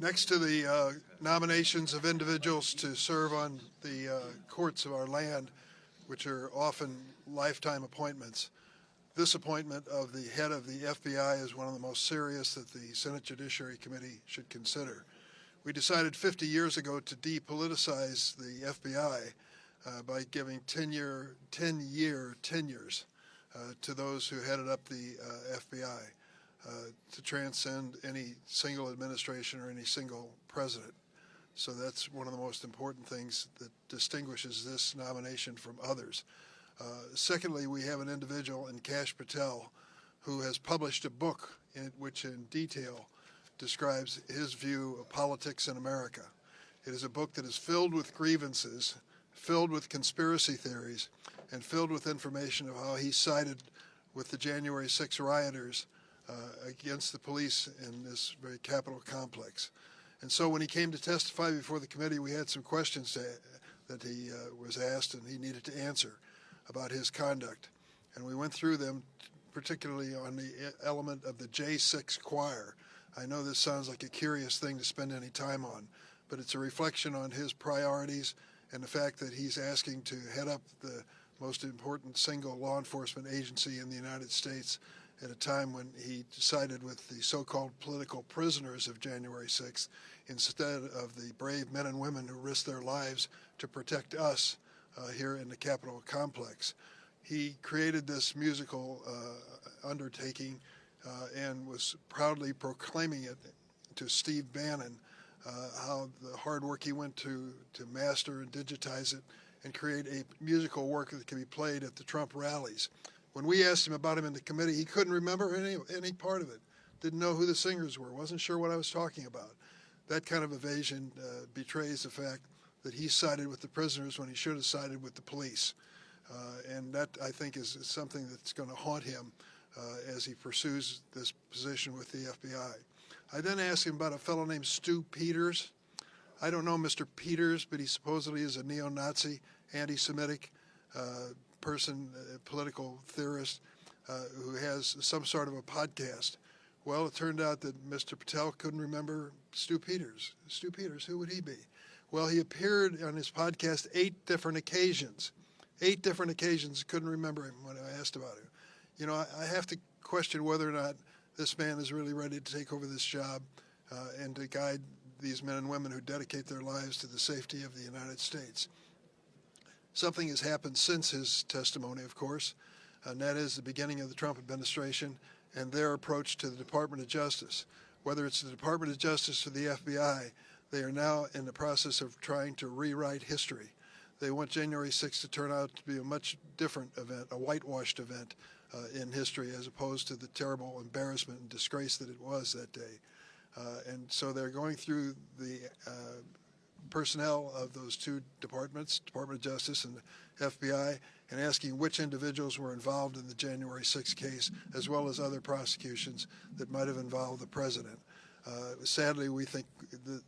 Next to the nominations of individuals to serve on the courts of our land, which are often lifetime appointments, this appointment of the head of the FBI is one of the most serious that the Senate Judiciary Committee should consider. We decided 50 years ago to depoliticize the FBI by giving 10-year tenures to those who headed up the FBI to transcend any single administration or any single president. So that's one of the most important things that distinguishes this nomination from others. Secondly, we have an individual in Kash Patel who has published a book which in detail describes his view of politics in America. It is a book that is filled with grievances, filled with conspiracy theories, and filled with information of how he sided with the January 6 rioters against the police in this very Capitol complex. And so when he came to testify before the committee, we had some questions that he was asked and he needed to answer about his conduct. And we went through them, particularly on the element of the J6 choir. I know this sounds like a curious thing to spend any time on, but it's a reflection on his priorities and the fact that he's asking to head up the most important single law enforcement agency in the United States at a time when he sided with the so-called political prisoners of January 6th instead of the brave men and women who risked their lives to protect us here in the Capitol complex. He created this musical undertaking and was proudly proclaiming it to Steve Bannon, how the hard work he went to master and digitize it and create a musical work that can be played at the Trump rallies. When we asked him about him in the committee, he couldn't remember any part of it, didn't know who the singers were, wasn't sure what I was talking about. That kind of evasion betrays the fact that he sided with the prisoners when he should have sided with the police. And that, I think, is something that's going to haunt him as he pursues this position with the FBI. I then asked him about a fellow named Stu Peters. I don't know Mr. Peters, but he supposedly is a neo-Nazi, anti-Semitic person, a political theorist who has some sort of a podcast. Well, it turned out that Mr. Patel couldn't remember Stu Peters. Stu Peters, who would he be? Well, he appeared on his podcast 8 different occasions. 8 different occasions, couldn't remember him when I asked about him. You know, I have to question whether or not this man is really ready to take over this job and to guide these men and women who dedicate their lives to the safety of the United States. Something has happened since his testimony, of course, and that is the beginning of the Trump administration and their approach to the Department of Justice. Whether it's the Department of Justice or the FBI, they are now in the process of trying to rewrite history. They want January 6th to turn out to be a much different event, a whitewashed event in history, as opposed to the terrible embarrassment and disgrace that it was that day. And so they're going through the personnel of those 2 departments, Department of Justice and the FBI, and asking which individuals were involved in the January 6th case, as well as other prosecutions that might have involved the president. Sadly, we think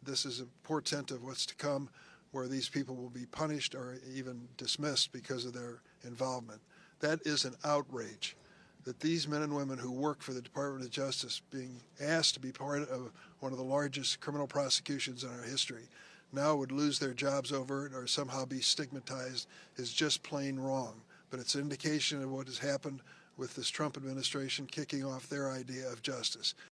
this is a portent of what's to come, where these people will be punished or even dismissed because of their involvement. That is an outrage, that these men and women who work for the Department of Justice being asked to be part of one of the largest criminal prosecutions in our history now would lose their jobs over it or somehow be stigmatized is just plain wrong. But it's an indication of what has happened with this Trump administration kicking off their idea of justice.